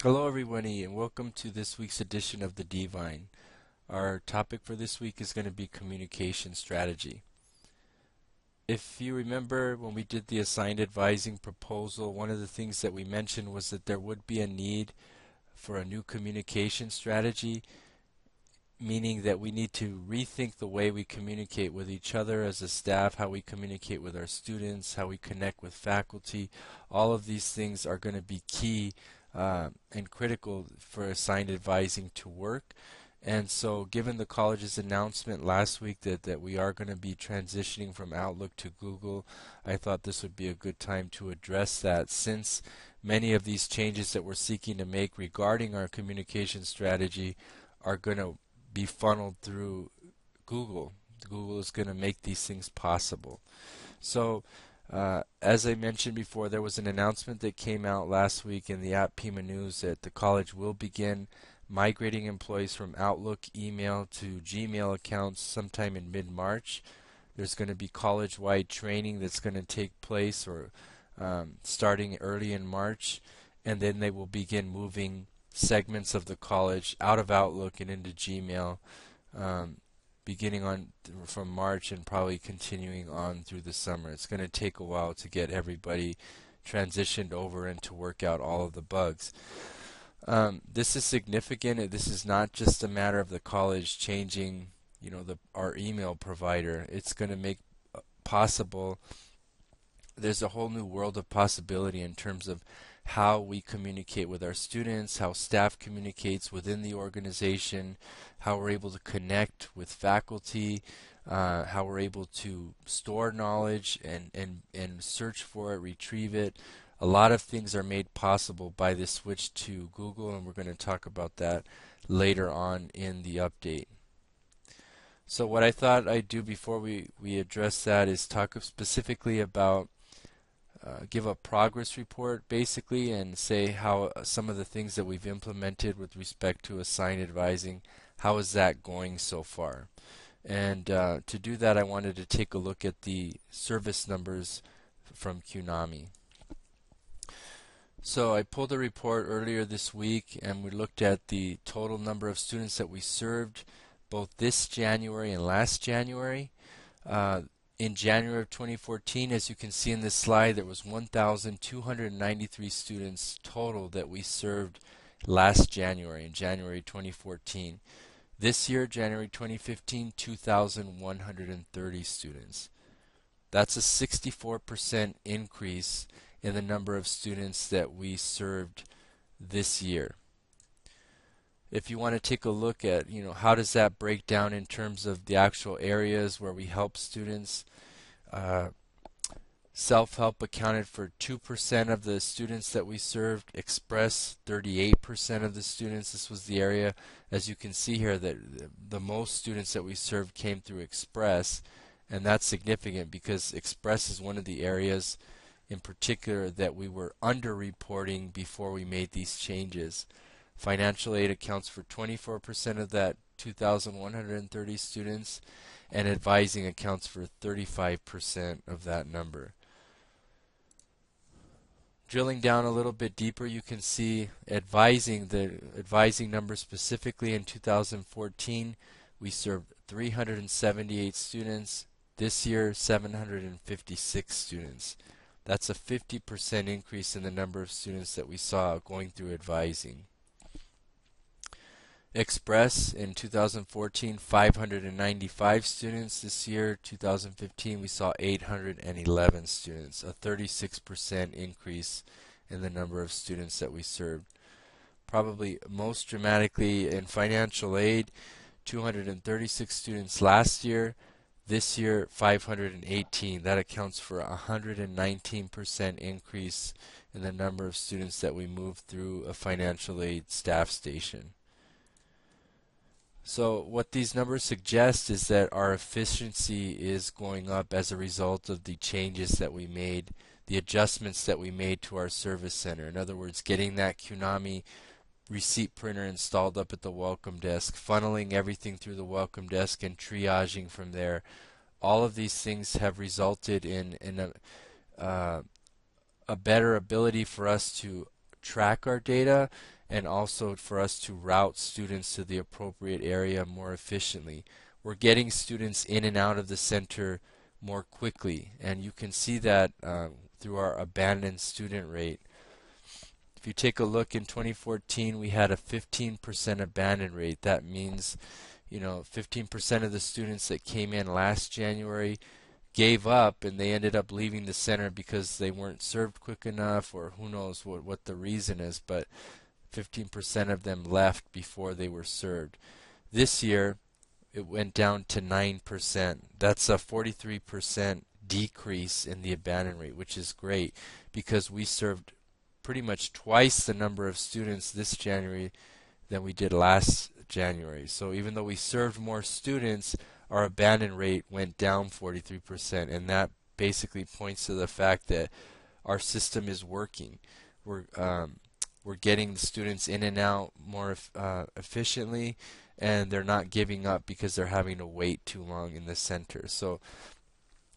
Hello everybody and welcome to this week's edition of the Divine. Our topic for this week is going to be communication strategy. If you remember when we did the assigned advising proposal, one of the things that we mentioned was that there would be a need for a new communication strategy, meaning that we need to rethink the way we communicate with each other as a staff, how we communicate with our students, how we connect with faculty. All of these things are going to be key and critical for assigned advising to work. And so given the college's announcement last week that we are going to be transitioning from Outlook to Google, I thought this would be a good time to address that, since many of these changes that we're seeking to make regarding our communication strategy are going to be funneled through Google. Google is going to make these things possible. So as I mentioned before, there was an announcement that came out last week in the app Pima News that the college will begin migrating employees from Outlook email to Gmail accounts sometime in mid-March. There's going to be college-wide training that's going to take place or starting early in March, and then they will begin moving segments of the college out of Outlook and into Gmail, beginning on from March and probably continuing on through the summer. It's going to take a while to get everybody transitioned over and to work out all of the bugs. This is significant. This is not just a matter of the college changing, our email provider. It's going to make possible. There's a whole new world of possibility in terms of how we communicate with our students, how staff communicates within the organization, how we're able to connect with faculty, how we're able to store knowledge and search for it, retrieve it. A lot of things are made possible by this switch to Google, and we're going to talk about that later on in the update. So what I thought I'd do before we address that is talk specifically about give a progress report basically and say how some of the things that we've implemented with respect to assigned advising, how is that going so far. And to do that, I wanted to take a look at the service numbers from CUNAMI. So I pulled a report earlier this week and we looked at the total number of students that we served both this January and last January. In January of 2014, as you can see in this slide, there was 1,293 students total that we served last January, in January 2014. This year, January 2015, 2,130 students. That's a 64% increase in the number of students that we served this year. If you want to take a look at, how does that break down in terms of the actual areas where we help students, self-help accounted for 2% of the students that we served, Express 38% of the students. This was the area, as you can see here, that the most students that we served came through Express, and that's significant because Express is one of the areas in particular that we were underreporting before we made these changes. Financial aid accounts for 24% of that 2,130 students, and advising accounts for 35% of that number. Drilling down a little bit deeper, you can see the advising number specifically in 2014, we served 378 students. This year, 756 students. That's a 50% increase in the number of students that we saw going through advising. Express in 2014, 595 students. This year, 2015, we saw 811 students, a 36% increase in the number of students that we served. Probably most dramatically in financial aid, 236 students last year. This year, 518. That accounts for a 119% increase in the number of students that we moved through a financial aid staff station. So what these numbers suggest is that our efficiency is going up as a result of the changes that we made, the adjustments that we made to our service center. In other words, getting that CUNAMI receipt printer installed up at the welcome desk, funneling everything through the welcome desk and triaging from there. All of these things have resulted in a better ability for us to track our data and also for us to route students to the appropriate area more efficiently. We're getting students in and out of the center more quickly, and you can see that through our abandoned student rate. If you take a look in 2014, we had a 15% abandon rate. That means, 15% of the students that came in last January gave up and they ended up leaving the center because they weren't served quick enough, or who knows what the reason is, but 15% of them left before they were served. This year it went down to 9%. That's a 43% decrease in the abandon rate, which is great because we served pretty much twice the number of students this January than we did last January. So even though we served more students, our abandon rate went down 43%, and that basically points to the fact that our system is working. We're getting the students in and out more efficiently, and they're not giving up because they're having to wait too long in the center. So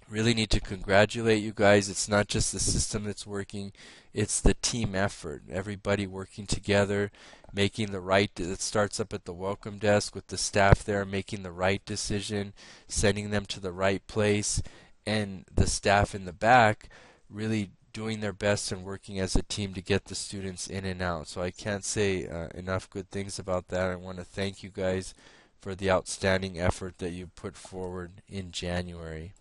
really need to congratulate you guys. It's not just the system that's working, it's the team effort. Everybody working together, making the right, it starts up at the welcome desk with the staff there, making the right decision, sending them to the right place, and the staff in the back really doing their best and working as a team to get the students in and out. So I can't say enough good things about that. I want to thank you guys for the outstanding effort that you put forward in January.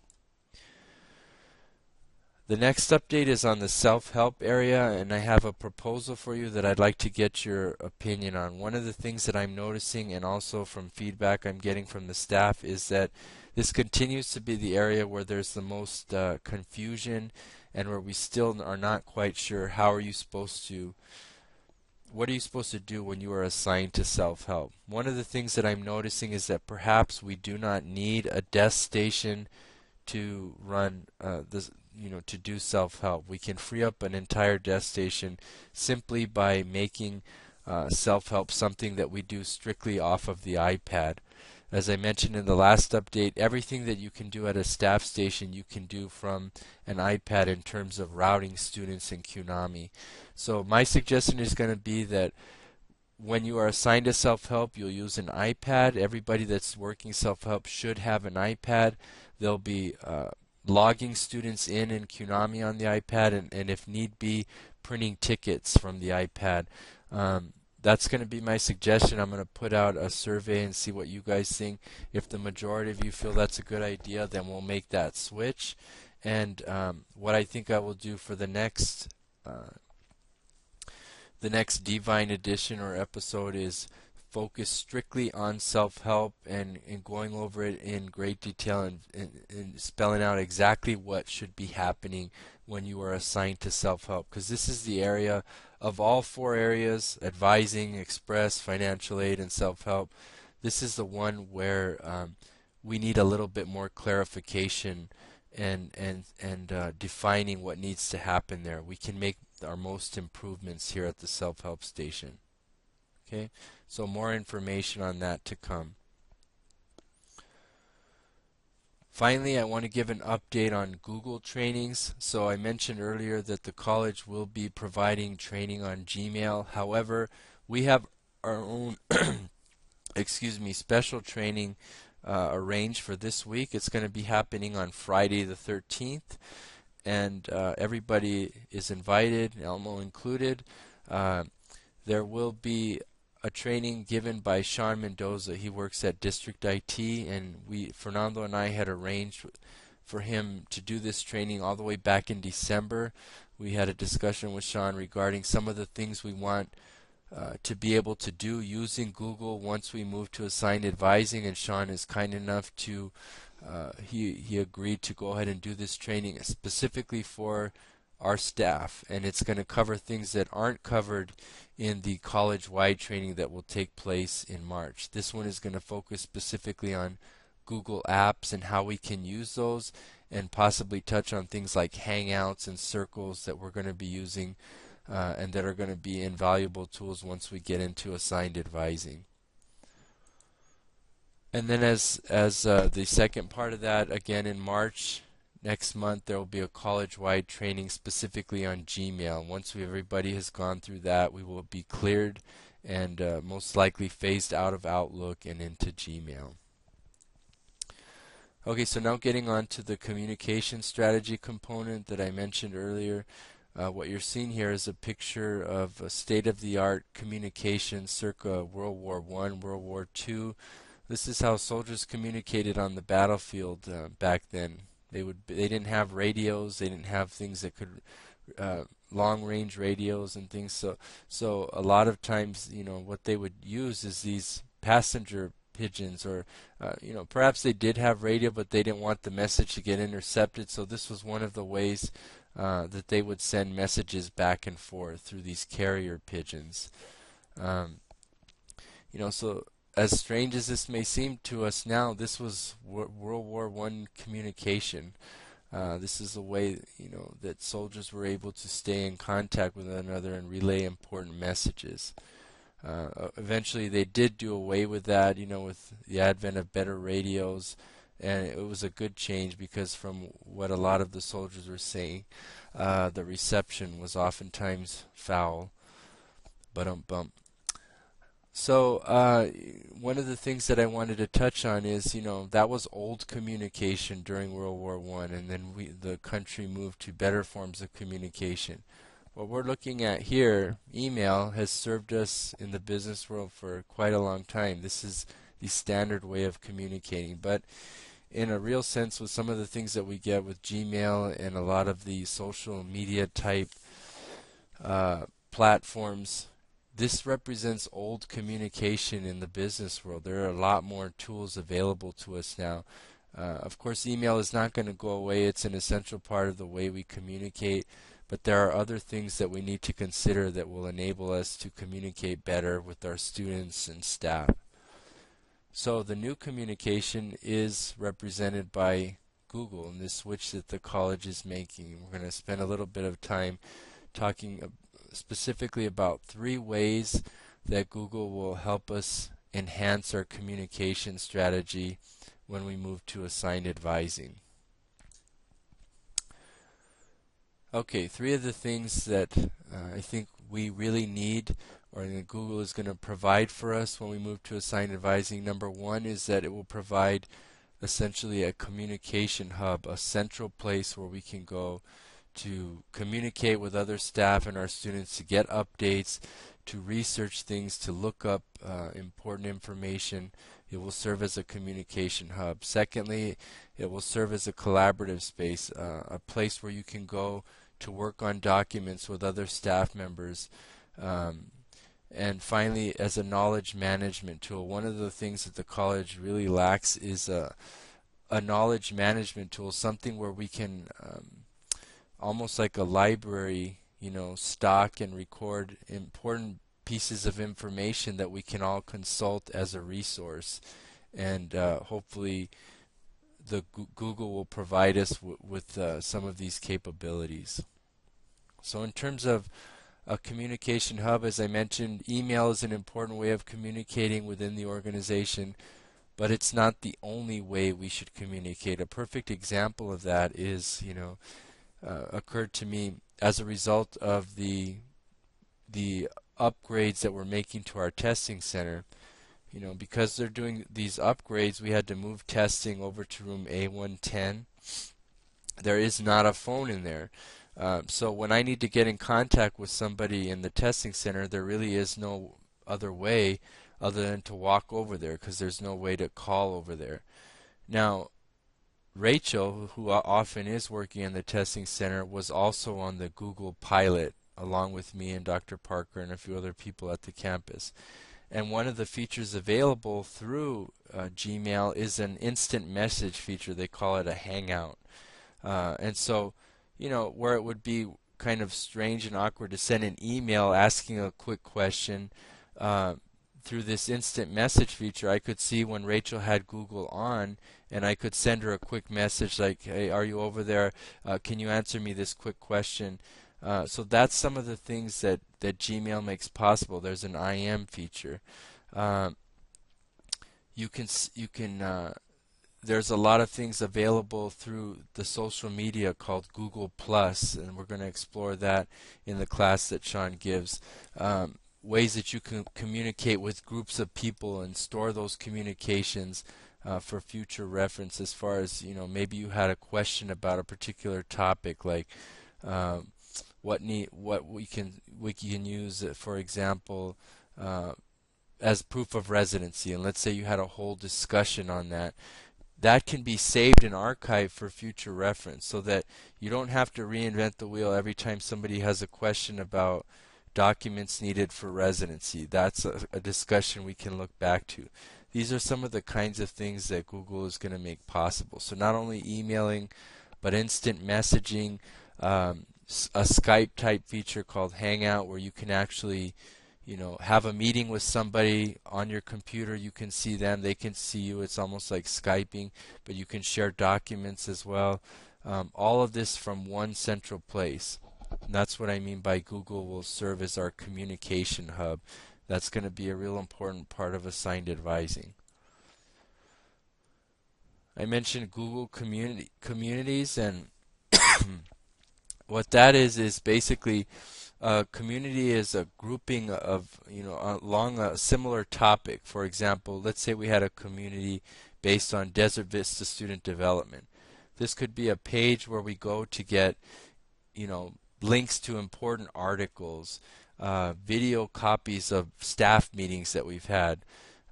The next update is on the self-help area, and I have a proposal for you that I'd like to get your opinion on. One of the things that I'm noticing, and also from feedback I'm getting from the staff, is that this continues to be the area where there's the most confusion and where we still are not quite sure what are you supposed to do when you are assigned to self-help. One of the things that I'm noticing is that perhaps we do not need a desk station to run to do self-help. We can free up an entire desk station simply by making self-help something that we do strictly off of the iPad. As I mentioned in the last update, everything that you can do at a staff station you can do from an iPad in terms of routing students in Qnami. So my suggestion is going to be that when you are assigned to self-help, you'll use an iPad. Everybody that's working self-help should have an iPad. They'll be logging students in Qnami on the iPad, and if need be, printing tickets from the iPad. That's going to be my suggestion. I'm going to put out a survey and see what you guys think. If the majority of you feel that's a good idea, then we'll make that switch. And what I think I will do for the next Divine edition or episode is focus strictly on self-help and going over it in great detail and spelling out exactly what should be happening when you are assigned to self-help, because this is the area of all four areas: advising, express, financial aid, and self-help. This is the one where we need a little bit more clarification and defining what needs to happen there. We can make our most improvements here at the self-help station. Okay, so more information on that to come. Finally, I want to give an update on Google trainings. So I mentioned earlier that the college will be providing training on Gmail. However, we have our own special training arranged for this week. It's going to be happening on Friday the 13th, and everybody is invited, Elmo included. There will be a training given by Sean Mendoza. He works at District IT, and Fernando and I had arranged for him to do this training all the way back in December. We had a discussion with Sean regarding some of the things we want to be able to do using Google once we move to assigned advising, and Sean is kind enough to he agreed to go ahead and do this training specifically for our staff, and it's going to cover things that aren't covered in the college-wide training that will take place in March. This one is going to focus specifically on Google Apps and how we can use those, and possibly touch on things like Hangouts and Circles that we're going to be using and that are going to be invaluable tools once we get into assigned advising. And then as the second part of that, again in March, next month there will be a college-wide training specifically on Gmail. Once everybody has gone through that, we will be cleared and most likely phased out of Outlook and into Gmail. Okay, so now getting on to the communication strategy component that I mentioned earlier. What you're seeing here is a picture of a state-of-the-art communication circa World War I, World War II. This is how soldiers communicated on the battlefield back then. They didn't have radios. They didn't have things that could long-range radios and things. So a lot of times, what they would use is these passenger pigeons, or perhaps they did have radio, but they didn't want the message to get intercepted. So this was one of the ways that they would send messages back and forth through these carrier pigeons. So as strange as this may seem to us now, this was World War I communication. This is a way, that soldiers were able to stay in contact with one another and relay important messages. Eventually, they did do away with that, with the advent of better radios, and it was a good change because from what a lot of the soldiers were saying, the reception was oftentimes foul. So one of the things that I wanted to touch on is, that was old communication during World War I, and then the country moved to better forms of communication. What we're looking at here, email, has served us in the business world for quite a long time. This is the standard way of communicating. But in a real sense, with some of the things that we get with Gmail and a lot of the social media type platforms, this represents old communication in the business world. There are a lot more tools available to us now. Of course, email is not going to go away. It's an essential part of the way we communicate. But there are other things that we need to consider that will enable us to communicate better with our students and staff. So the new communication is represented by Google and this switch that the college is making. We're going to spend a little bit of time talking specifically about 3 ways that Google will help us enhance our communication strategy when we move to assigned advising. Okay, 3 of the things that I think we really need, or that Google is going to provide for us when we move to assigned advising. Number 1 is that it will provide essentially a communication hub, a central place where we can go to communicate with other staff and our students, to get updates, to research things, to look up important information. It will serve as a communication hub. Secondly, it will serve as a collaborative space, a place where you can go to work on documents with other staff members. And finally, as a knowledge management tool. One of the things that the college really lacks is a knowledge management tool, something where we can almost like a library, stock and record important pieces of information that we can all consult as a resource. And hopefully Google will provide us with some of these capabilities. So in terms of a communication hub, as I mentioned, email is an important way of communicating within the organization, but it's not the only way we should communicate. A perfect example of that is, occurred to me as a result of the upgrades that we're making to our testing center. Because they're doing these upgrades, we had to move testing over to room A110. There is not a phone in there. So when I need to get in contact with somebody in the testing center, there really is no other way other than to walk over there, because there's no way to call over there. Now, Rachel, who often is working in the testing center, was also on the Google pilot along with me and Dr. Parker and a few other people at the campus. And one of the features available through Gmail is an instant message feature. They call it a Hangout. And so, where it would be kind of strange and awkward to send an email asking a quick question, through this instant message feature, I could see when Rachel had Google on, and I could send her a quick message like, hey, are you over there? Can you answer me this quick question? So that's some of the things that Gmail makes possible. There's an IM feature. You can there's a lot of things available through the social media called Google Plus, and we're going to explore that in the class that Sean gives. Ways that you can communicate with groups of people and store those communications for future reference, as far as, maybe you had a question about a particular topic, like what we can use, for example, as proof of residency, and let's say you had a whole discussion on that. That can be saved and archived for future reference, so that you don't have to reinvent the wheel every time somebody has a question about documents needed for residency. That's a discussion we can look back to. These are some of the kinds of things that Google is going to make possible. So not only emailing, but instant messaging, a Skype type feature called Hangout, where you can actually have a meeting with somebody on your computer. You can see them, they can see you. It's almost like Skyping, but you can share documents as well. All of this from one central place. And that's what I mean by Google will serve as our communication hub. That's going to be a real important part of assigned advising. I mentioned Google communities, and what that is basically a community is a grouping of, along a similar topic. For example, let's say we had a community based on Desert Vista student development. This could be a page where we go to get, links to important articles, video copies of staff meetings that we've had,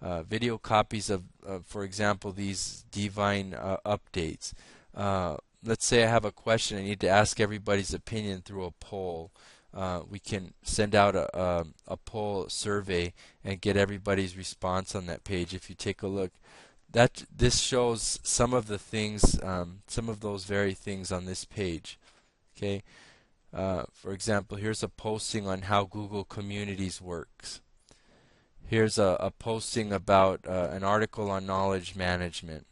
video copies of, for example, these Divine updates. Let's say I have a question I need to ask everybody's opinion through a poll. We can send out a poll survey and get everybody's response on that page. If you take a look, this shows some of the things, some of those very things on this page. Okay. For example, here's a posting on how Google Communities works. Here's a posting about an article on knowledge management.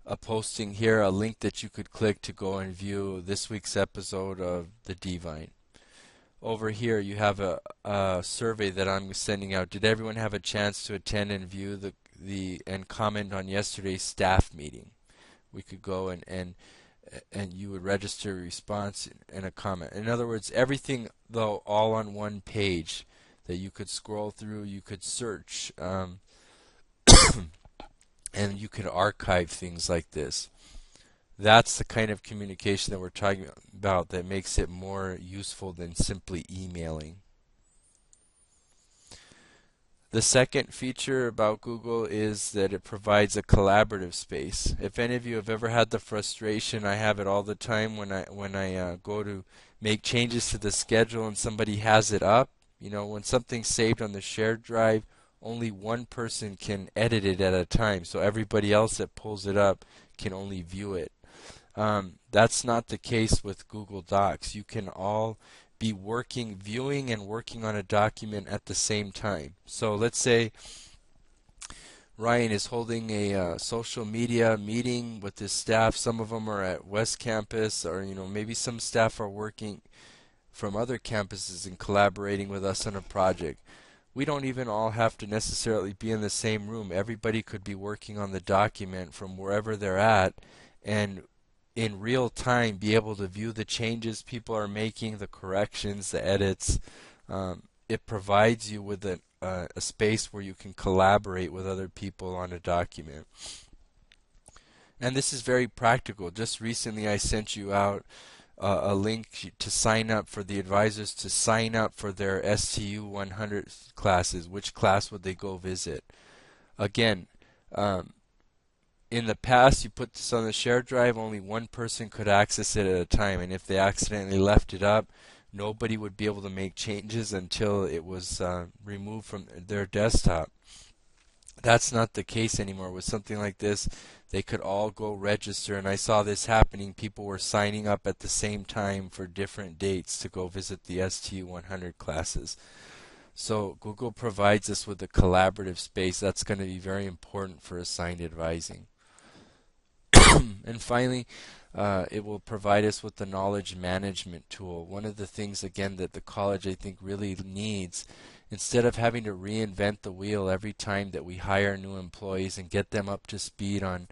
A posting here, a link that you could click to go and view this week's episode of the Divine. Over here you have a survey that I'm sending out. Did everyone have a chance to attend and view and comment on yesterday's staff meeting? We could go and you would register a response and a comment. In other words, everything, though, all on one page that you could scroll through, you could search, and you could archive things like this. That's the kind of communication that we're talking about that makes it more useful than simply emailing. The second feature about Google is that it provides a collaborative space. If any of you have ever had the frustration, I have it all the time when I go to make changes to the schedule and somebody has it up. When something's saved on the shared drive, only one person can edit it at a time, so everybody else that pulls it up can only view it. That's not the case with Google Docs. You can all be viewing and working on a document at the same time. So let's say Ryan is holding a social media meeting with his staff. Some of them are at West Campus, or maybe some staff are working from other campuses and collaborating with us on a project. We don't even all have to necessarily be in the same room. Everybody could be working on the document from wherever they're at, and in real time be able to view the changes people are making, the corrections, the edits. It provides you with a space where you can collaborate with other people on a document. And this is very practical. Just recently I sent you out a link to sign up for the advisors to sign up for their STU 100 classes. Which class would they go visit? Again, in the past, you put this on the shared drive, only one person could access it at a time, and if they accidentally left it up, nobody would be able to make changes until it was removed from their desktop. That's not the case anymore. With something like this, they could all go register, and I saw this happening. People were signing up at the same time for different dates to go visit the STU 100 classes. So Google provides us with a collaborative space. That's going to be very important for assigned advising. And finally, it will provide us with the knowledge management tool. One of the things, again, that the college I think really needs instead of having to reinvent the wheel every time that we hire new employees and get them up to speed on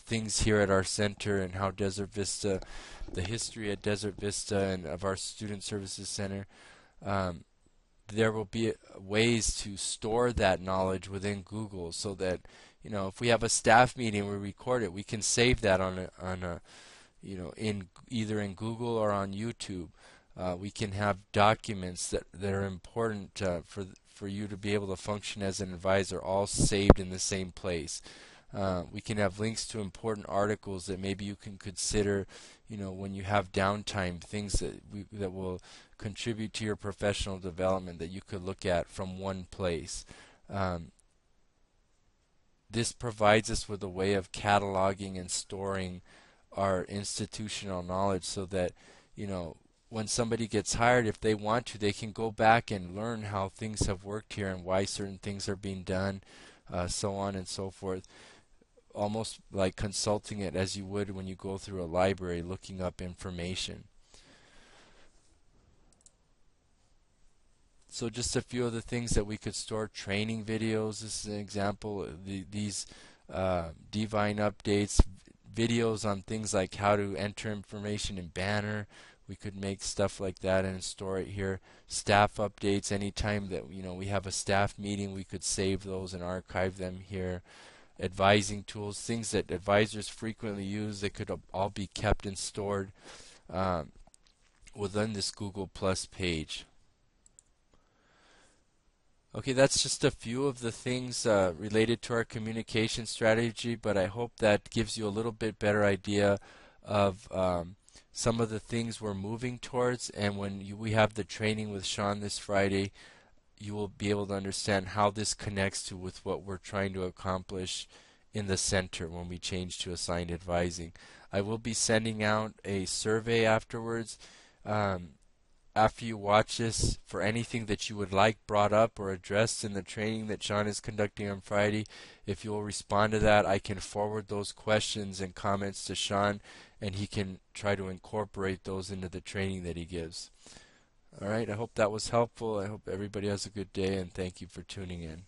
things here at our center and how Desert Vista, the history at Desert Vista and of our Student Services Center, there will be ways to store that knowledge within Google, so that if we have a staff meeting, we record it, we can save that on a in either in Google or on YouTube. We can have documents that are important for you to be able to function as an advisor, all saved in the same place. We can have links to important articles that maybe you can consider, when you have downtime, things that will contribute to your professional development that you could look at from one place. This provides us with a way of cataloging and storing our institutional knowledge, so that when somebody gets hired, if they want to, they can go back and learn how things have worked here and why certain things are being done, so on and so forth. Almost like consulting it as you would when you go through a library looking up information. So just a few of the things that we could store: training videos. This is an example. These Divine updates, videos on things like how to enter information in Banner. We could make stuff like that and store it here. Staff updates. Anytime that we have a staff meeting, we could save those and archive them here. Advising tools, things that advisors frequently use, they could all be kept and stored within this Google Plus page. Okay, that's just a few of the things related to our communication strategy, but I hope that gives you a little bit better idea of some of the things we're moving towards. And when we have the training with Sean this Friday, you will be able to understand how this connects with what we're trying to accomplish in the center when we change to assigned advising. I will be sending out a survey afterwards. After you watch this, for anything that you would like brought up or addressed in the training that Sean is conducting on Friday, if you will respond to that, I can forward those questions and comments to Sean, and he can try to incorporate those into the training that he gives. All right, I hope that was helpful. I hope everybody has a good day, and thank you for tuning in.